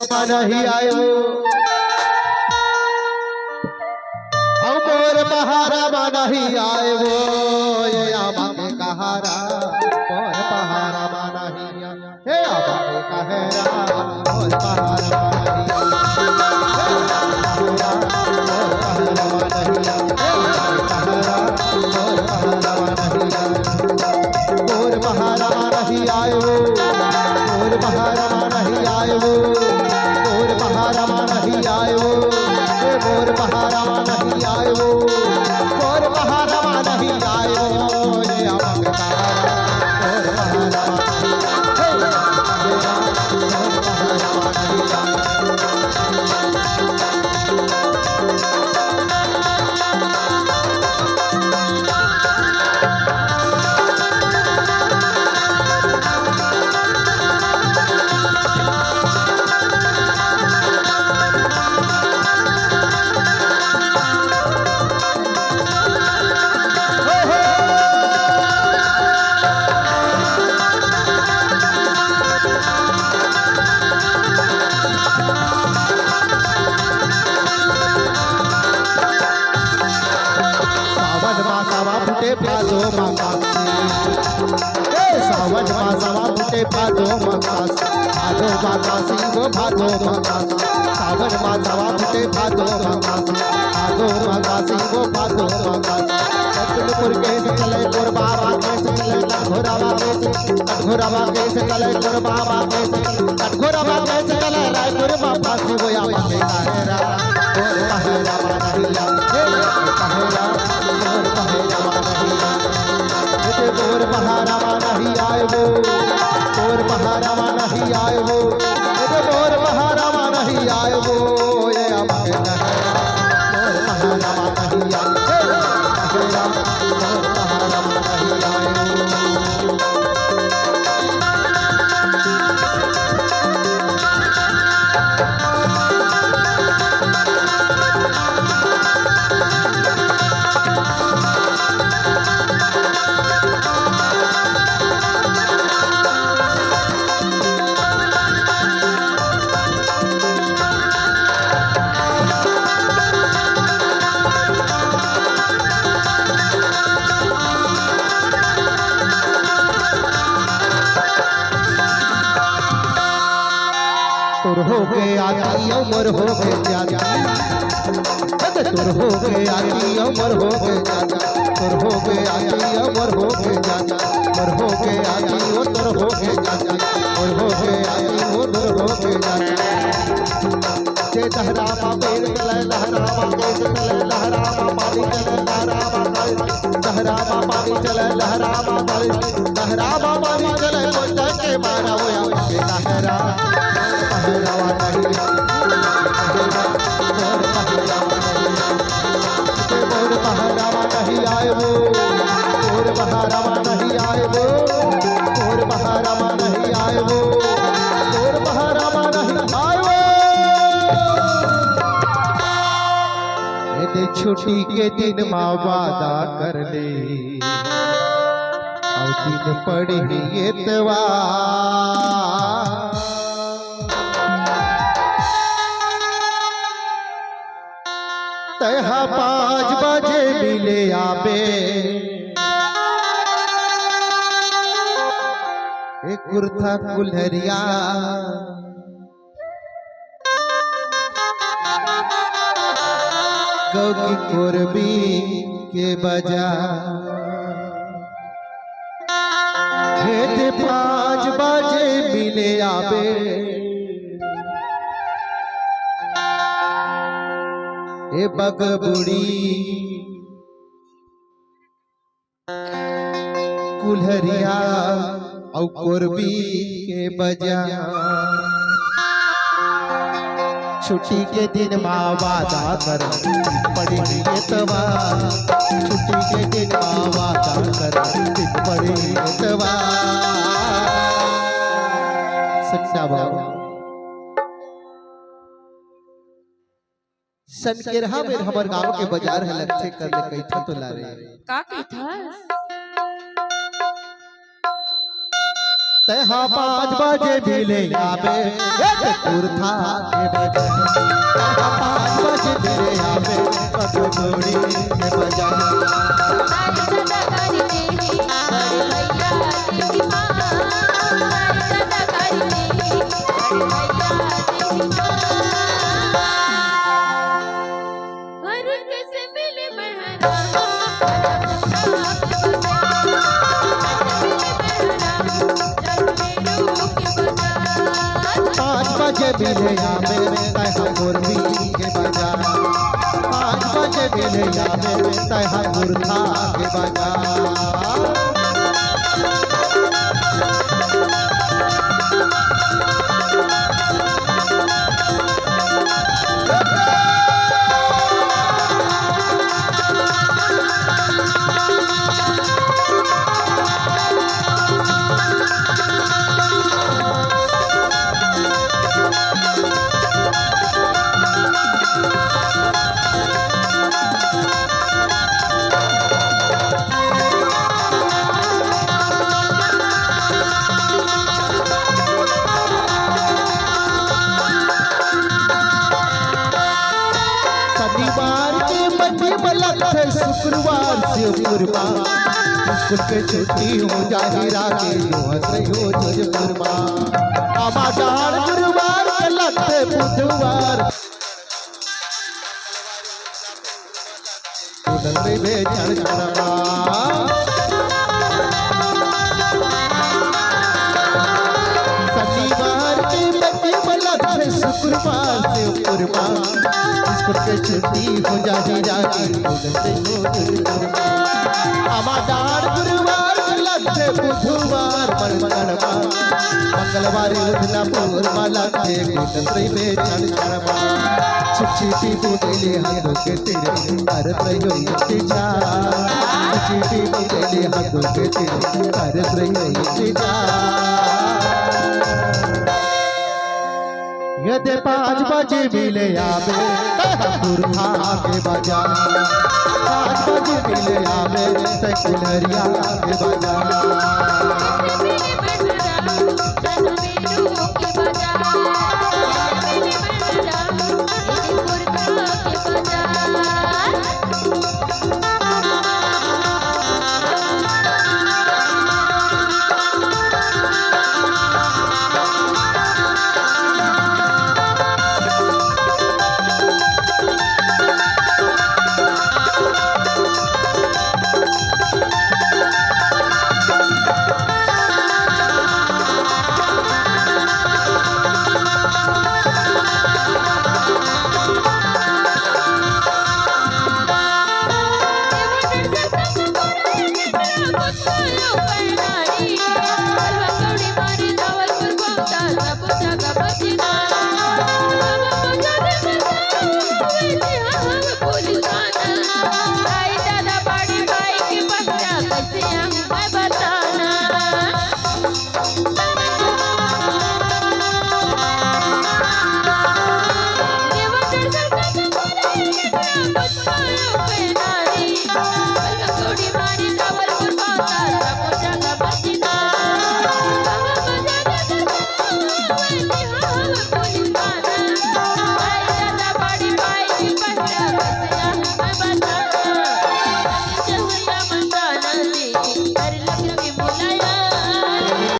नहीं आयो मोर पहारा नहीं आयो ये आमा के कहारा मोर पहारा नहीं हे आमा के कहारा मोर पहारा मोर पहारा नहीं आयो मोर पहारा नहीं आयो मोर पहारा नहीं आयो मोर पहारा नहीं आयो मोर पहारा नहीं आयो ये आमा के कहारा मोर पहारा भादो सावन मासवा फुटे भादो मकास भादो मकासी गो भादो मकास सावन मासवा फुटे भादो मकास भादो मकासी गो भादो मकास कटपुर के चले गोर बाबा के चले कटघोरावा के चले गोर बाबा के कटघोरावा के चले रायपुर बाबा शिवया के कहरा गोर पहरा नहीं मोर पहारा नहीं आयो मोर पहारा नहीं आयो मोर पहारा नहीं आयो ये आमा के कहारा मोर पहारा नहीं आयो मोर पहारा नहीं आयो तुर हो के आती उमर हो के जाजा तुर हो के आती उमर हो के जाजा तुर हो के आती उमर हो के जाजा तुर हो के आती वो तुर हो के जाजा तुर हो के आती वो तुर हो के जाजा जे दहरावा पेर चले दहरावा के चले लहरावा पानी चले दहरावा पानी चले लहरावा पानी चले कोई के मारा वो या के लहरा मोर पहरावा नहीं आयो मोर पहरावा नहीं आयो मोर पहरावा नहीं आयो मोर पहरावा नहीं आयो यदि छुट्टी के दिन माँ वादा कर ले और दिन पड़ी एतवार तहा 5 बजे मिले आबे एक कुर्ता कुल्हरिया गौकी कोरबी के बजा हेते 5 बजे मिले आबे ए बगबुड़ी कुल्हरिया और कोरबी के बजा छुट्टी के दिन माँ वादा कर पड़ी एतवार छुट्टी के दिन माँ वादा कर पड़ी एतवार सच्चा बाबा सनकेरहा में हमर गांव के बाजार है लगथे कर ले कैथा तो ला रे का कैथा तहाँ 5 बजे मिले आवे कुर्था के बजा, तहाँ 5 बजे मिले आवे पटोड़ी के बजा। मिले आवे तहाँ मुरली के बजा, 5 बजे मिले आवे तहाँ कुर्था के बजा। शनिवार के मध्य मलक है, शुक्रवार से पूर्वा स्कूल के छुट्टी हो जाही रागे हो पूर्वा। हमार गुरुवार के लगते बुधवार भेजन करवा। शनिवार के मध्य मलक है, शुक्रवार से पूर्वा स्कूल के छुट्टी हो जाही रागे हमार गुरुवार लगते बुधवार मंगलवार, मंगलवार उठना पूर्वा लगते गुदत्री बेचन करवा। छिपछिपी बुदेले हाथों के तेरे करत रहियो इंतजार, छिपछिपी बुदेले हाथों के तेरे करत रहियो इंतजार। यदि 5 बजे मिले आवे कुर्था के बजा, 5 बजे मिले आवे कुलरिया के बजा। Bye.